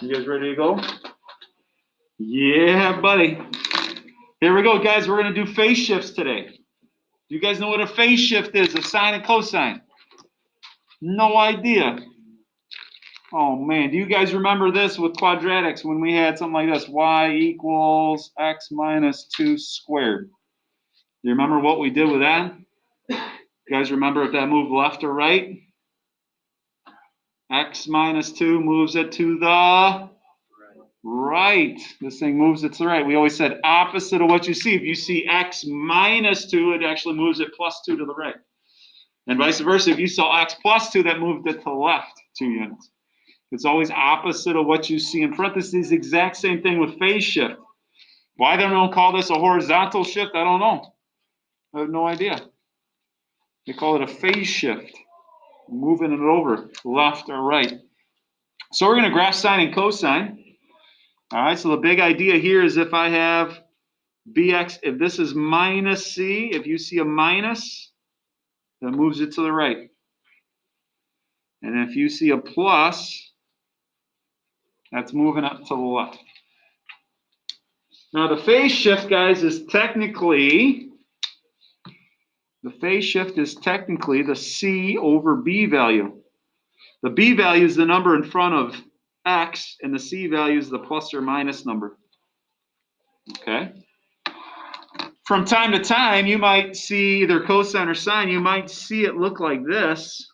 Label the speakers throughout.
Speaker 1: You guys ready to go? Yeah, buddy. Here we go, guys. We're going to do phase shifts today. You guys know what a phase shift is, a sine and cosine? No idea. Oh, man. Do you guys remember this with quadratics when we had something like this? Y equals x minus 2 squared. Do you remember what we did with that? You guys remember if that moved left or right? X minus 2 moves it to the right. This thing moves it to the right. We always said opposite of what you see. If you see x minus 2, it actually moves it plus 2 to the right. And vice versa, if you saw x plus 2, that moved it to the left 2 units. It's always opposite of what you see in parentheses. Exact same thing with phase shift. Why they don't call this a horizontal shift, I don't know. I have no idea. They call it a phase shift, moving it over left or right. So we're going to graph sine and cosine. All right, so the big idea here is if I have bx, if this is minus c, if you see a minus, that moves it to the right. And if you see a plus, that's moving up to the left. Now the phase shift, guys, is technically, the c over b value. The b value is the number in front of x, and the c value is the plus or minus number. Okay? From time to time, you might see either cosine or sine, you might see it look like this,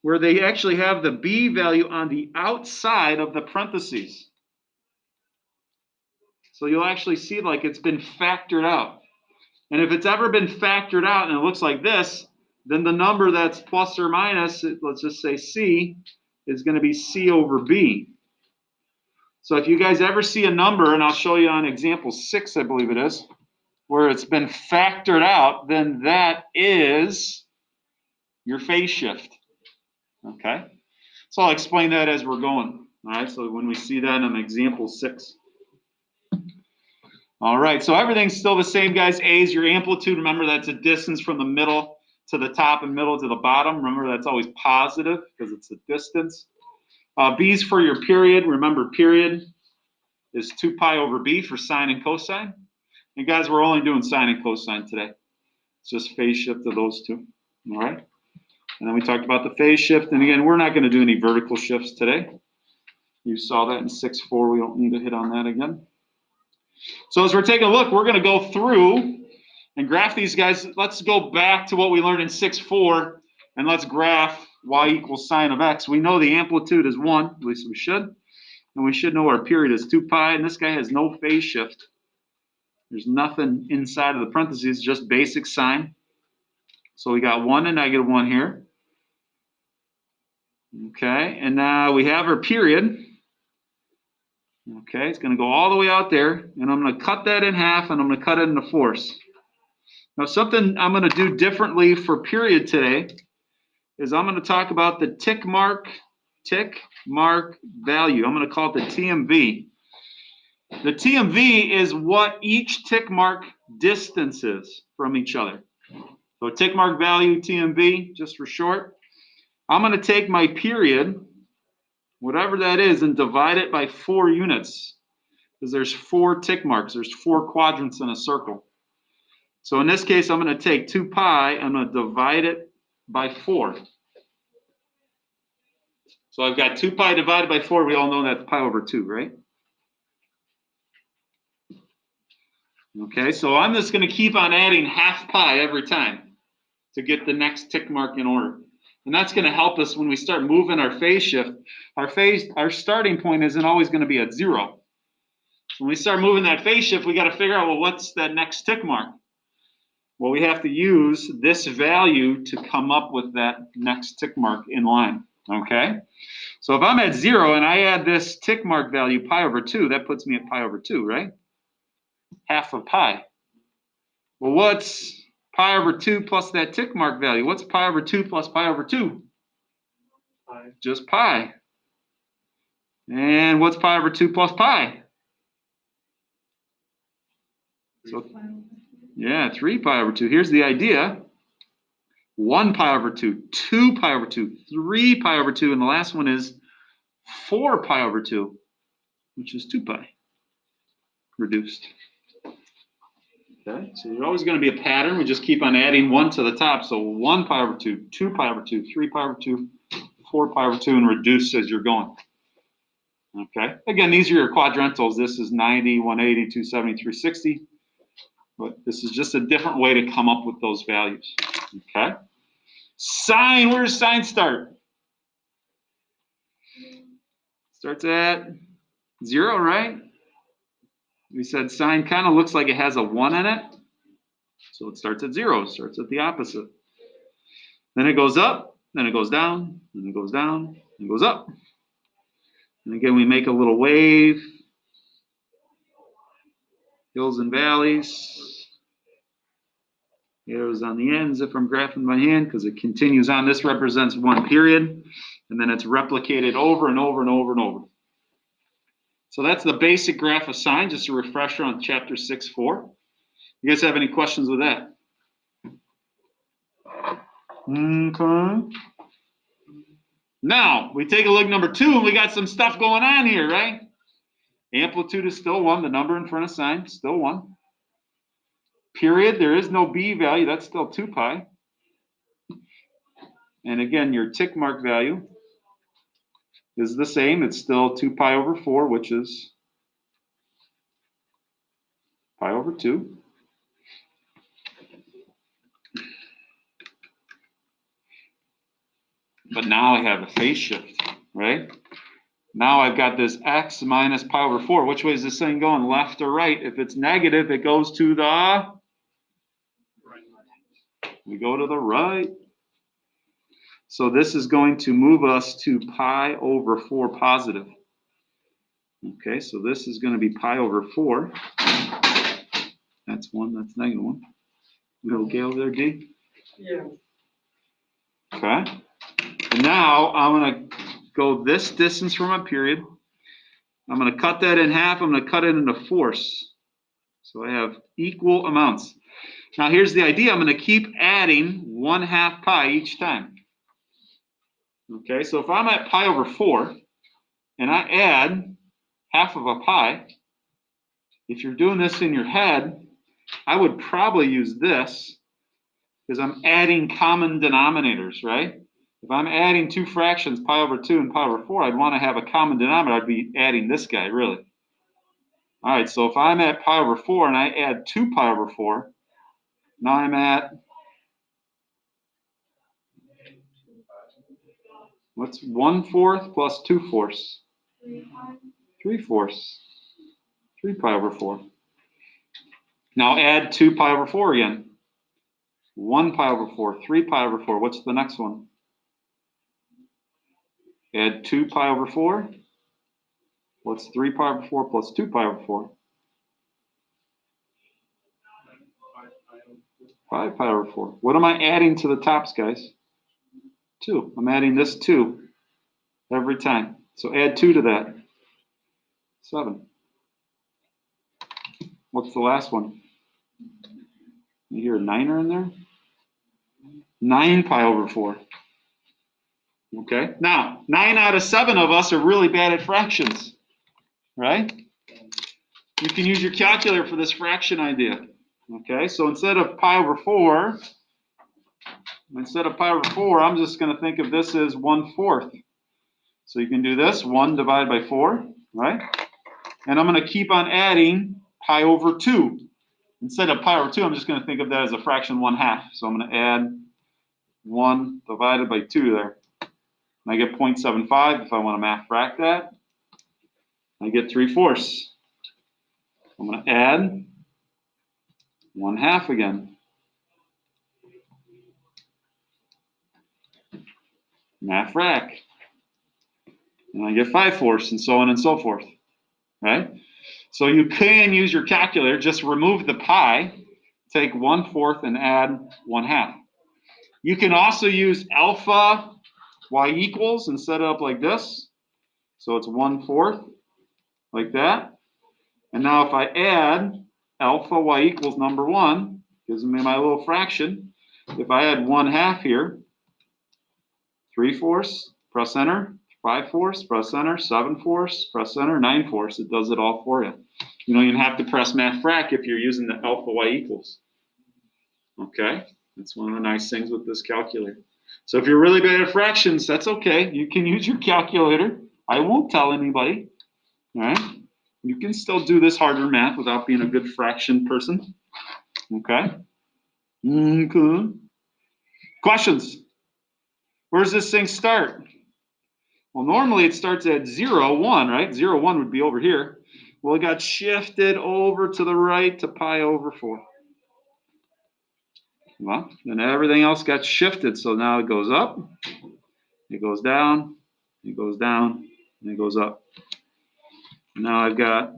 Speaker 1: where they actually have the b value on the outside of the parentheses. So you'll actually see like it's been factored out. And if it's ever been factored out and it looks like this, then the number that's plus or minus, let's just say c, is going to be c over b. So if you guys ever see a number, and I'll show you on example 6, I believe it is, where it's been factored out, then that is your phase shift. Okay? So I'll explain that as we're going. All right, so when we see that in example 6. All right, so everything's still the same, guys. A is your amplitude. Remember, that's a distance from the middle to the top and middle to the bottom. Remember, that's always positive because it's a distance. B is for your period. Remember, period is 2 pi over b for sine and cosine. And guys, we're only doing sine and cosine today. It's just phase shift of those two. All right. And then we talked about the phase shift. And again, we're not going to do any vertical shifts today. You saw that in 6.4. We don't need to hit on that again. So as we're taking a look, we're going to go through and graph these guys. Let's go back to what we learned in 6.4, and let's graph y equals sine of x. We know the amplitude is 1, at least we should. And we should know our period is 2 pi, and this guy has no phase shift. There's nothing inside of the parentheses, just basic sine. So we got 1 and negative 1 here. Okay, and now we have our period. Okay, it's going to go all the way out there, and I'm going to cut that in half, and I'm going to cut it into fourths. Now, something I'm going to do differently for period today is I'm going to talk about the tick mark value. I'm going to call it the TMV. The TMV is what each tick mark distance is from each other. So tick mark value, TMV, just for short. I'm going to take my period, whatever that is, and divide it by 4 units. Because there's 4 tick marks. There's 4 quadrants in a circle. So in this case, I'm going to take 2 pi. I'm going to divide it by 4. So I've got 2 pi divided by 4. We all know that's pi over 2, right? Okay, so I'm just going to keep on adding half pi every time to get the next tick mark in order. And that's going to help us when we start moving our phase shift. Our starting point isn't always going to be at 0. When we start moving that phase shift, we got to figure out, well, what's that next tick mark? Well, we have to use this value to come up with that next tick mark in line, okay? So if I'm at 0 and I add this tick mark value, pi over 2, that puts me at pi over 2, right? Half of pi. Well, what's pi over 2 plus that tick mark value? What's pi over 2 plus pi over 2? Pi. Just pi. And what's pi over 2 plus pi? So, yeah, 3 pi over 2. Here's the idea. 1 pi over 2, 2 pi over 2, 3 pi over 2, and the last one is 4 pi over 2, which is 2 pi reduced. Okay, so there's always going to be a pattern. We just keep on adding 1 to the top. So 1 pi over 2, 2 pi over 2, 3 pi over 2, 4 pi over 2, and reduce as you're going. Okay, again, these are your quadrantals. This is 90, 180, 270, 360. But this is just a different way to come up with those values. Okay, sine, where does sine start? Starts at 0, right? We said sine kind of looks like it has a 1 in it. So it starts at 0, starts at the opposite. Then it goes up, then it goes down, then it goes down, and goes up. And again, we make a little wave, hills and valleys, arrows on the ends if I'm graphing by hand, because it continues on. This represents one period, and then it's replicated over and over and over and over. So that's the basic graph of sine, just a refresher on chapter 6.4. You guys have any questions with that? Okay. Now, we take a look at number 2, and we got some stuff going on here, right? Amplitude is still 1, the number in front of sine, still 1. Period, there is no b value, that's still 2 pi. And again, your tick mark value is the same, it's still 2 pi over 4, which is pi over 2. But now I have a phase shift, right? Now I've got this x minus pi over 4. Which way is this thing going, left or right? If it's negative, it goes to the right. We go to the right. So this is going to move us to pi over 4 positive. Okay, so this is going to be pi over 4. That's 1, that's negative 1. You okay over there, D? Yeah. Okay. And now I'm going to go this distance from a period. I'm going to cut that in half. I'm going to cut it into fourths. So I have equal amounts. Now here's the idea. I'm going to keep adding 1/2 pi each time. Okay, so if I'm at pi over 4 and I add half of a pi, if you're doing this in your head, I would probably use this because I'm adding common denominators, right? If I'm adding 2 fractions, pi over 2 and pi over 4, I'd want to have a common denominator. I'd be adding this guy, really. All right, so if I'm at pi over 4 and I add 2 pi over 4, now I'm at, what's 1/4 plus 2/4? 3/4. 3 pi over 4. Now add 2 pi over 4 again. 1 pi over 4, 3 pi over 4. What's the next one? Add 2 pi over 4. What's 3 pi over 4 plus 2 pi over 4? 5 pi over 4. What am I adding to the tops, guys? 2. I'm adding this 2 every time. So add 2 to that. 7. What's the last one? You hear a 9er in there? 9 pi over 4. Okay. Now, 9 out of 7 of us are really bad at fractions, right? You can use your calculator for this fraction idea. Okay, so instead of pi over 4, I'm just going to think of this as 1/4. So you can do this, 1 divided by 4, right? And I'm going to keep on adding pi over 2. Instead of pi over 2, I'm just going to think of that as a fraction 1/2. So I'm going to add 1 divided by 2 there. And I get 0.75 if I want to math fract that. I get 3/4. I'm going to add 1/2 again. Math frac. And I get 5/4 and so on and so forth. Right? So you can use your calculator, just remove the pi, take 1/4 and add 1/2. You can also use alpha y equals and set it up like this. So it's 1/4 like that. And now if I add alpha y equals number 1, gives me my little fraction. If I add 1/2 here, 3/4, press enter, 5/4, press enter. 7/4, press enter. 9/4. It does it all for you. You don't even have to press math frac if you're using the alpha y equals. Okay, that's one of the nice things with this calculator. So if you're really bad at fractions, that's okay. You can use your calculator. I won't tell anybody. All right, you can still do this harder math without being a good fraction person. Okay. Okay. Questions? Where does this thing start? Well, normally it starts at 0, 1, right? 0, 1 would be over here. Well, it got shifted over to the right to pi over 4. Well, then everything else got shifted. So now it goes up, it goes down, it goes down, and it goes up. Now I've got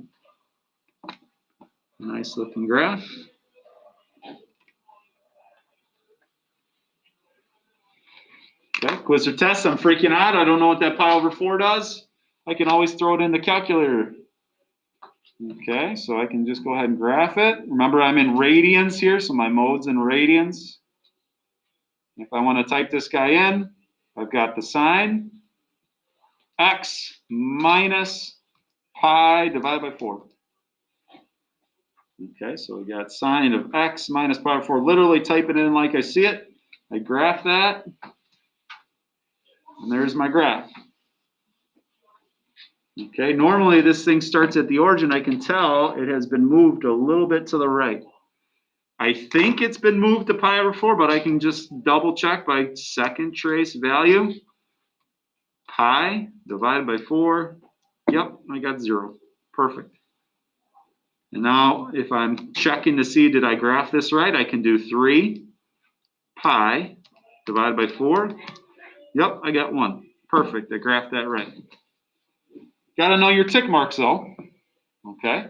Speaker 1: a nice looking graph. Okay, quiz or test, I'm freaking out. I don't know what that pi over 4 does. I can always throw it in the calculator. Okay, so I can just go ahead and graph it. Remember, I'm in radians here, so my mode's in radians. If I want to type this guy in, I've got the sine x minus pi divided by 4. Okay, so we got sine of x minus pi over 4. Literally type it in like I see it. I graph that, and there's my graph. Okay, normally this thing starts at the origin. I can tell it has been moved a little bit to the right. I think it's been moved to pi over 4, but I can just double check by second trace value. Pi divided by 4. Yep, I got 0. Perfect. And now if I'm checking to see did I graph this right, I can do 3 pi divided by 4. Yep, I got 1. Perfect. I graphed that right. Got to know your tick marks though. Okay.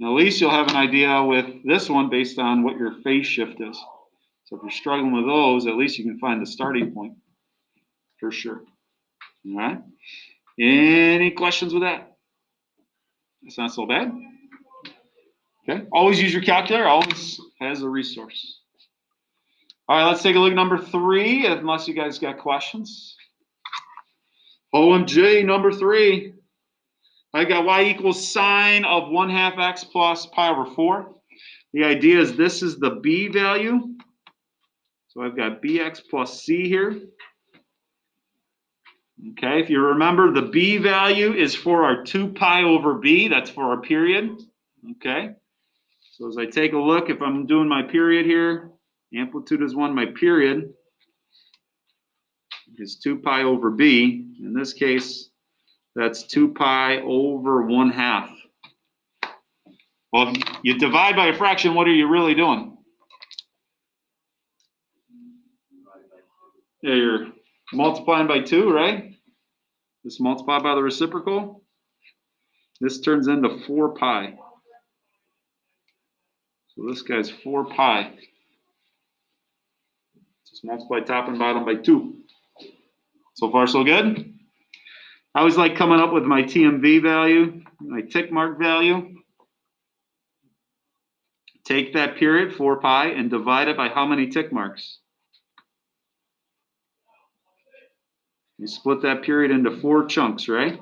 Speaker 1: And at least you'll have an idea with this one based on what your phase shift is. So if you're struggling with those, at least you can find the starting point for sure. All right. Any questions with that? It's not so bad. Okay. Always use your calculator. Always has a resource. All right. Let's take a look at number 3, unless you guys got questions. OMG, number 3. I got y equals sine of 1/2 x plus pi over 4. The idea is this is the b value. So I've got bx plus c here. Okay, if you remember, the b value is for our 2 pi over b. That's for our period. Okay, so as I take a look, if I'm doing my period here, amplitude is 1, my period is 2 pi over b. In this case, that's 2 pi over 1/2. Well, if you divide by a fraction, what are you really doing? Yeah, you're multiplying by 2, right? Just multiply by the reciprocal. This turns into 4 pi. So this guy's 4 pi. Just multiply top and bottom by 2. So far, so good. I always like coming up with my TMV value, my tick mark value. Take that period, 4 pi, and divide it by how many tick marks? You split that period into 4 chunks, right?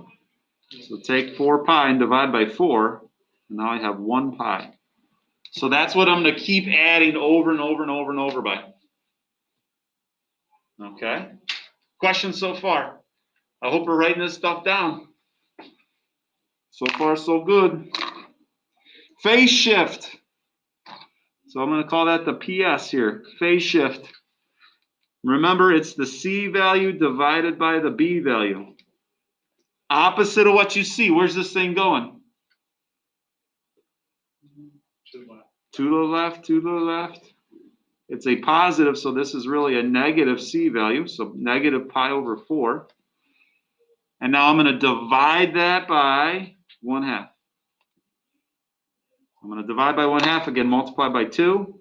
Speaker 1: So take 4 pi and divide by 4, and now I have 1 pi. So that's what I'm going to keep adding over and over and over and over by. Okay? Questions so far? I hope we're writing this stuff down. So far, so good. Phase shift. So I'm going to call that the PS here. Phase shift. Remember, it's the C value divided by the B value. Opposite of what you see. Where's this thing going? To the left, to the left. It's a positive, so this is really a negative C value. So negative pi over 4. And now I'm going to divide that by 1/2. I'm going to divide by 1/2 again, multiply by 2.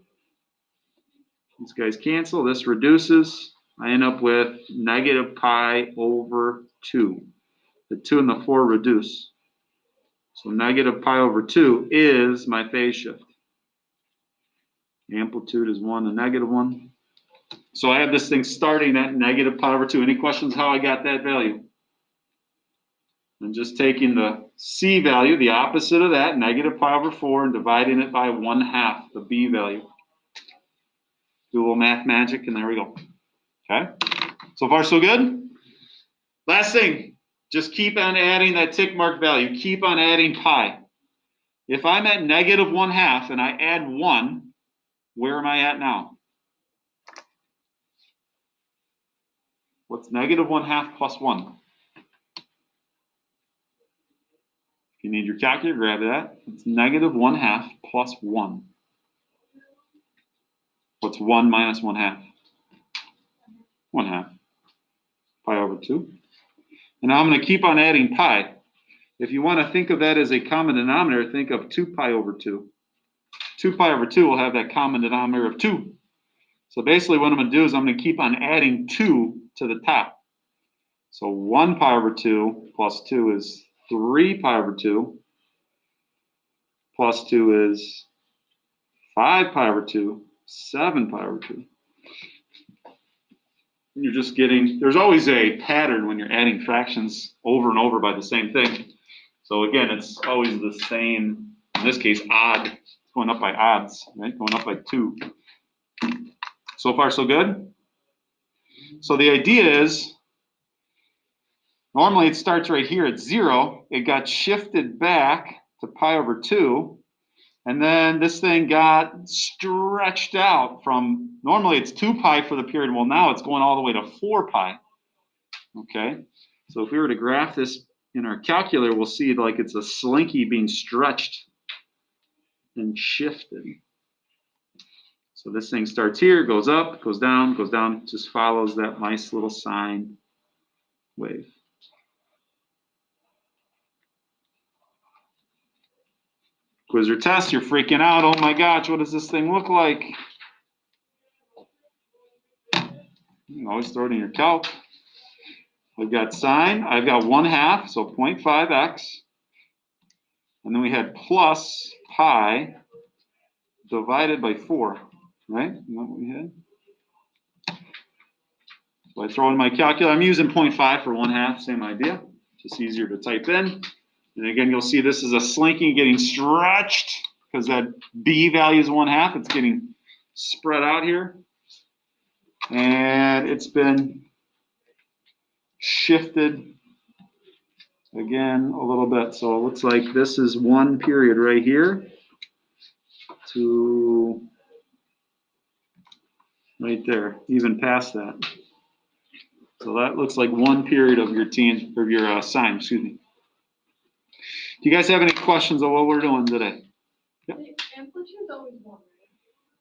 Speaker 1: These guys cancel. This reduces. I end up with negative pi over 2. The 2 and the 4 reduce. So negative pi over 2 is my phase shift. Amplitude is 1 and negative 1. So I have this thing starting at negative pi over 2. Any questions how I got that value? And just taking the C value, the opposite of that, negative pi over 4, and dividing it by 1/2, the B value. Do a little math magic, and there we go. Okay? So far, so good? Last thing, just keep on adding that tick mark value. Keep on adding pi. If I'm at negative 1/2 and I add 1, where am I at now? What's negative 1/2 plus 1? If you need your calculator, grab that. It's negative 1/2 plus 1. What's 1 minus 1/2? 1/2. Pi over 2. And now I'm going to keep on adding pi. If you want to think of that as a common denominator, think of 2 pi over 2. 2 pi over 2 will have that common denominator of 2. So basically what I'm going to do is I'm going to keep on adding 2 to the top. So 1 pi over 2 plus 2 is 3 pi over 2. Plus 2 is 5 pi over 2, 7 pi over 2. You're just getting, there's always a pattern when you're adding fractions over and over by the same thing. So again, it's always the same, in this case, odd. It's going up by odds, right? Going up by 2. So far, so good? So the idea is, normally it starts right here at 0. It got shifted back to pi over 2. And then this thing got stretched out from, normally it's 2 pi for the period. Well, now it's going all the way to 4 pi. Okay, so if we were to graph this in our calculator, we'll see like it's a slinky being stretched and shifted. So this thing starts here, goes up, goes down, just follows that nice little sine wave. Quiz or test, you're freaking out. Oh my gosh, what does this thing look like? You can always throw it in your calc. We've got sine, I've got 1/2, so 0.5x. And then we had plus pi divided by 4, right? Isn't that what we had? So I throw in my calculator. I'm using 0.5 for 1/2, same idea. Just easier to type in. And again, you'll see this is a slinky getting stretched because that B value is 1/2. It's getting spread out here. And it's been shifted again a little bit. So it looks like this is one period right here to right there, even past that. So that looks like one period of your sine, excuse me. Do you guys have any questions on what we're doing today? Yep.
Speaker 2: Amplitude is always 1,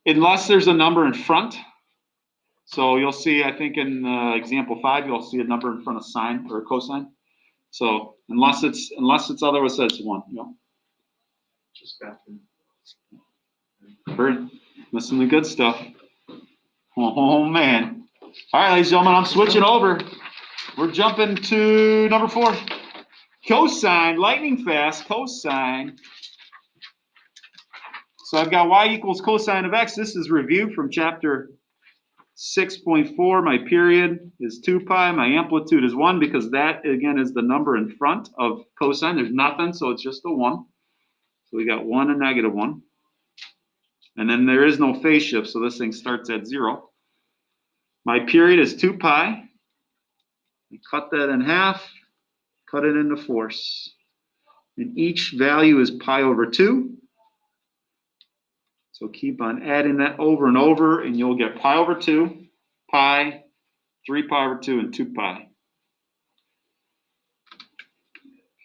Speaker 2: right?
Speaker 1: Unless there's a number in front. So you'll see, I think in example 5, you'll see a number in front of sine or cosine. So unless it's otherwise says 1. You know.
Speaker 3: Just bathroom.
Speaker 1: We're missing the good stuff. Oh man. All right, ladies and gentlemen, I'm switching over. We're jumping to number 4. Cosine, lightning fast, cosine. So I've got y equals cosine of x. This is review from chapter 6.4. My period is 2 pi. My amplitude is 1 because that, again, is the number in front of cosine. There's nothing, so it's just a 1. So we got 1 and negative 1. And then there is no phase shift, so this thing starts at 0. My period is 2 pi. I cut that in half, cut it into fourths. And each value is pi over 2. So keep on adding that over and over, and you'll get pi over 2, pi, 3 pi over 2, and 2 pi.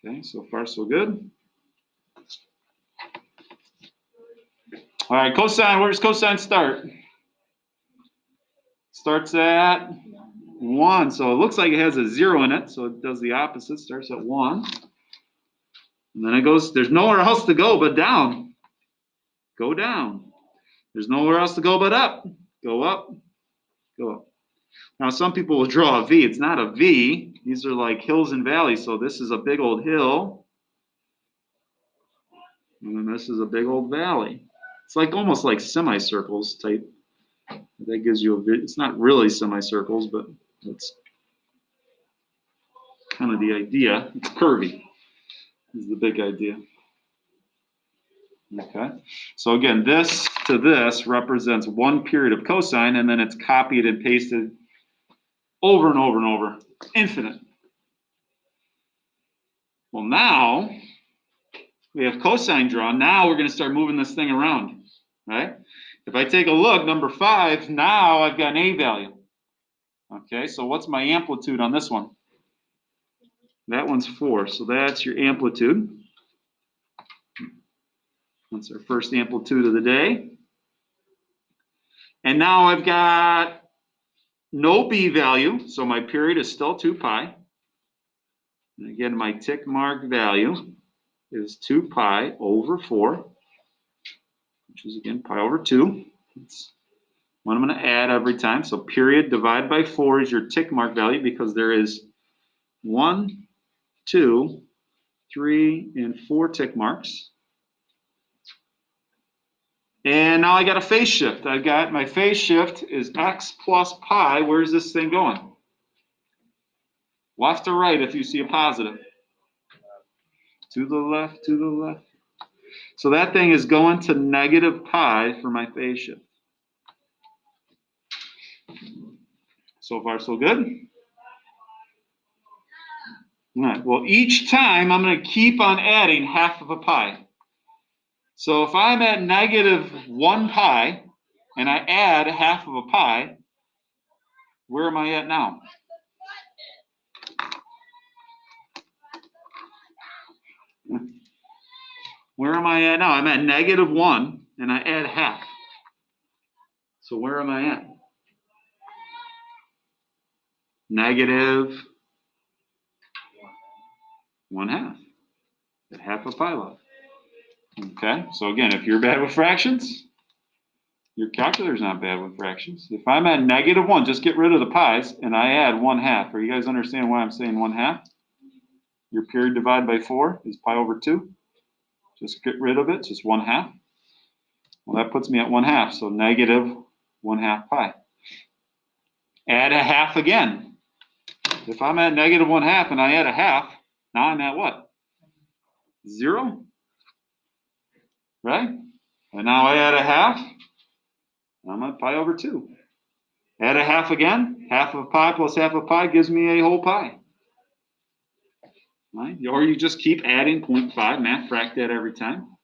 Speaker 1: Okay, so far so good. All right, cosine, where does cosine start? Starts at 1. So it looks like it has a 0 in it, so it does the opposite, starts at 1. And then it goes, there's nowhere else to go but down. Go down. There's nowhere else to go but up. Go up, go up. Now, some people will draw a V. It's not a V. These are like hills and valleys. So this is a big old hill. And then this is a big old valley. It's like almost like semicircles type. That gives you it's not really semicircles, but it's kind of the idea. It's curvy. is the big idea. Okay, so again, this to this represents one period of cosine, and then it's copied and pasted over and over and over, infinite. Well, now we have cosine drawn. Now we're going to start moving this thing around, right? If I take a look, number 5, now I've got an A value. Okay, so what's my amplitude on this one? That one's 4, so that's your amplitude. That's our first amplitude of the day. And now I've got no B value, so my period is still 2 pi. And again, my tick mark value is 2 pi over 4, which is again pi over 2. That's what I'm going to add every time. So period divided by 4 is your tick mark value because there is 1, 2, 3, and 4 tick marks. And now I got a phase shift. I got my phase shift is x plus pi. Where's this thing going? Left or right if you see a positive? To the left, to the left. So that thing is going to negative pi for my phase shift. So far, so good. All right, well, each time I'm going to keep on adding half of a pi. So if I'm at negative 1 pi and I add half of a pi, where am I at now? Where am I at now? I'm at negative 1 and I add half. So where am I at? Negative 1/2. At half a pi left. Okay, so again, if you're bad with fractions, your calculator's not bad with fractions. If I'm at negative 1, just get rid of the pi's and I add 1/2. Are you guys understand why I'm saying 1/2? Your period divided by 4 is pi over 2. Just get rid of it, just 1/2. Well, that puts me at 1/2, so negative 1/2 pi. Add a half again. If I'm at negative 1/2 and I add a half, now I'm at what? 0? Right? And now I add a half, I'm at pi over 2. Add a half again, half of pi plus half of pi gives me a whole pi. Right? Or you just keep adding 0.5, math frac that every time.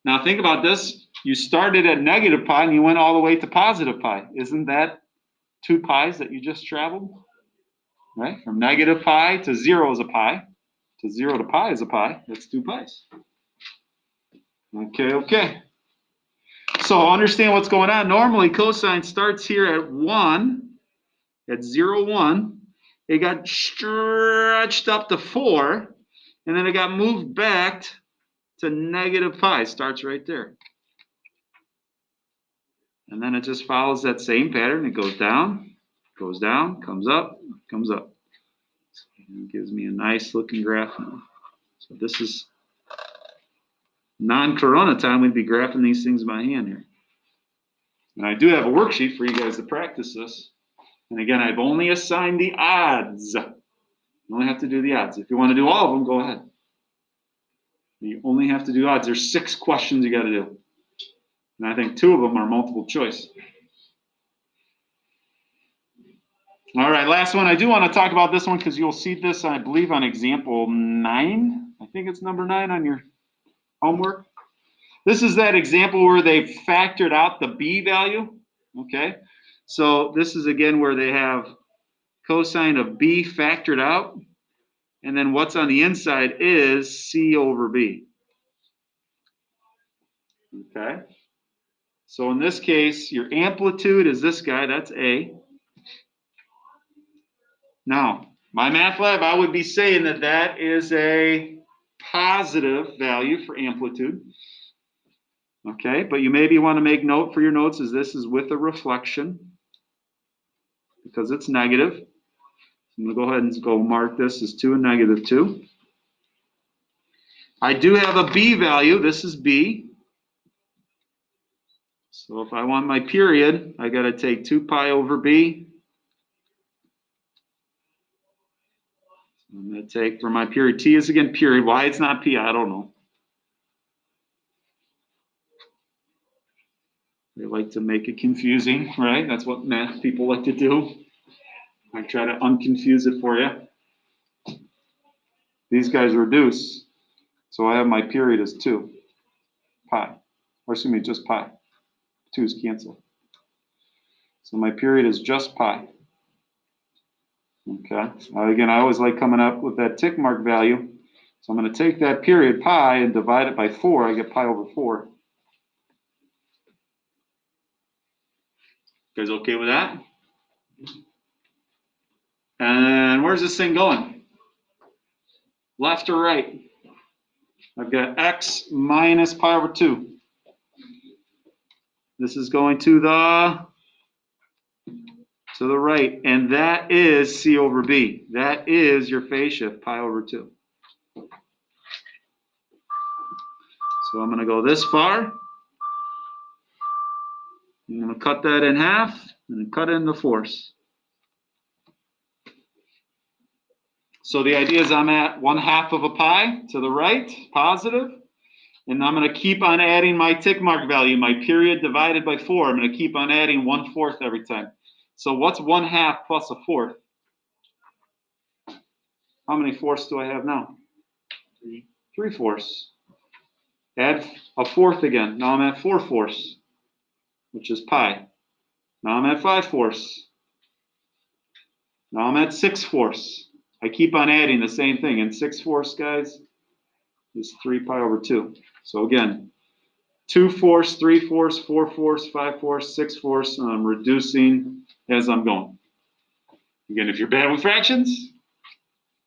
Speaker 1: Now think about this. You started at negative pi and you went all the way to positive pi. Isn't that 2 pi's that you just traveled? Right? From negative pi to 0 is a pi. To 0 to pi is a pi. That's 2 pi's. Okay, okay. So understand what's going on. Normally cosine starts here at 1, at 0, 1. It got stretched up to 4, and then it got moved back to negative pi. Starts right there. And then it just follows that same pattern. It goes down, comes up, comes up. And it gives me a nice looking graph now. So this is non-corona time. We'd be graphing these things by hand here. And I do have a worksheet for you guys to practice this. And again, I've only assigned the odds. You only have to do the odds. If you want to do all of them, go ahead. You only have to do odds. There's 6 questions you got to do. And I think 2 of them are multiple choice. All right, last one. I do want to talk about this one because you'll see this, I believe, on example 9. I think it's number 9 on your homework. This is that example where they factored out the B value. Okay, so this is again where they have cosine of B factored out. And then what's on the inside is C over B. Okay, so in this case, your amplitude is this guy, that's A. Now, my math lab, I would be saying that that is a positive value for amplitude. Okay, but you maybe want to make note for your notes is this is with a reflection because it's negative. I'm going to go ahead and go mark this as 2 and negative 2. I do have a B value. This is B. So if I want my period, I got to take 2 pi over B. I'm going to take, for my period, T is again period. Why it's not P, I don't know. They like to make it confusing, right? That's what math people like to do. I try to unconfuse it for you. These guys reduce. So I have my period as 2 pi. Or excuse me, just pi. 2's cancel. So my period is just pi. Okay. Again, I always like coming up with that tick mark value. So I'm going to take that period pi and divide it by 4. I get pi over 4. You guys okay with that? And where's this thing going? Left or right? I've got x minus pi over 2. This is going to the right, and that is C over B. That is your phase shift, pi over 2. So I'm going to go this far. I'm going to cut that in half and cut in the force. So the idea is I'm at 1/2 of a pi to the right, positive, and I'm going to keep on adding my tick mark value, my period divided by 4. I'm going to keep on adding 1/4 every time. So what's 1/2 plus a 4th? How many fourths do I have now? 3/4. Add a 4th again. Now I'm at 4/4, which is pi. Now I'm at 5/4. Now I'm at 6/4. I keep on adding the same thing. And 6/4, guys, is 3 pi over 2. So again, 2/4, 3/4, 4/4, 5/4, 6/4, and I'm reducing as I'm going. Again, if you're bad with fractions,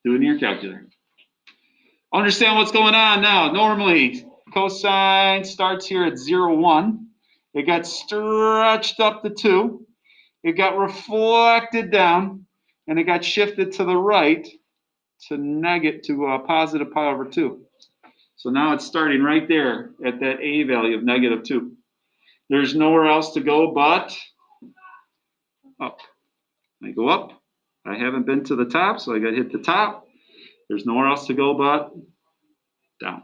Speaker 1: do it in your calculator. Understand what's going on now. Normally, cosine starts here at 0, 1. It got stretched up to 2. It got reflected down, and it got shifted to the right to a positive pi over 2. So now it's starting right there at that A value of -2. There's nowhere else to go but up. I go up. I haven't been to the top, so I got to hit the top. There's nowhere else to go but down.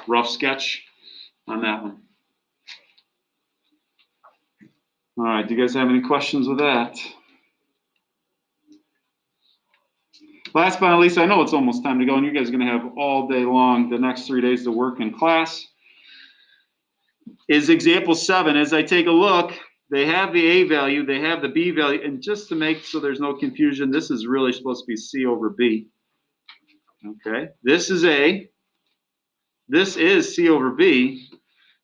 Speaker 1: Rough sketch on that one. All right, do you guys have any questions with that? Last but not least, I know it's almost time to go, and you guys are going to have all day long the next 3 days to work in class. Is example 7. As I take a look, they have the A value, they have the B value, and just to make so there's no confusion, this is really supposed to be C over B. Okay, this is A. This is C over B.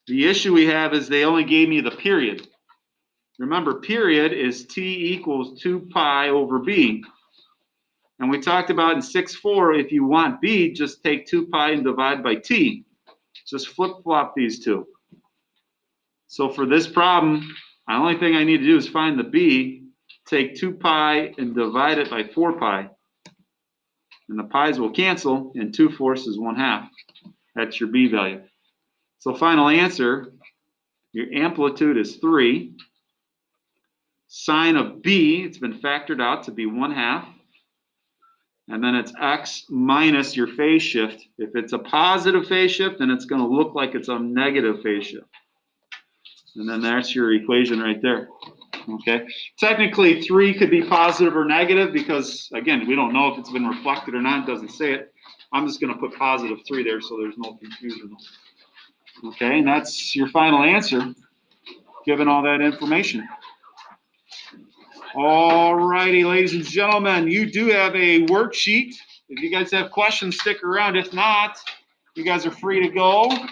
Speaker 1: The issue we have is they only gave me the period. Remember, period is T equals 2 pi over B. And we talked about in 6.4, if you want B, just take 2 pi and divide by T. Just flip-flop these two. So for this problem, the only thing I need to do is find the B, take 2 pi and divide it by 4 pi. And the pi's will cancel, and 2/4 is 1/2. That's your B value. So final answer, your amplitude is 3. Sine of B, it's been factored out to be 1/2. And then it's x minus your phase shift. If it's a positive phase shift, then it's going to look like it's a negative phase shift. And then that's your equation right there. Okay. Technically, 3 could be positive or negative because, again, we don't know if it's been reflected or not. It doesn't say it. I'm just going to put positive 3 there so there's no confusion. Okay, and that's your final answer, given all that information. All righty, ladies and gentlemen, you do have a worksheet. If you guys have questions, stick around. If not, you guys are free to go.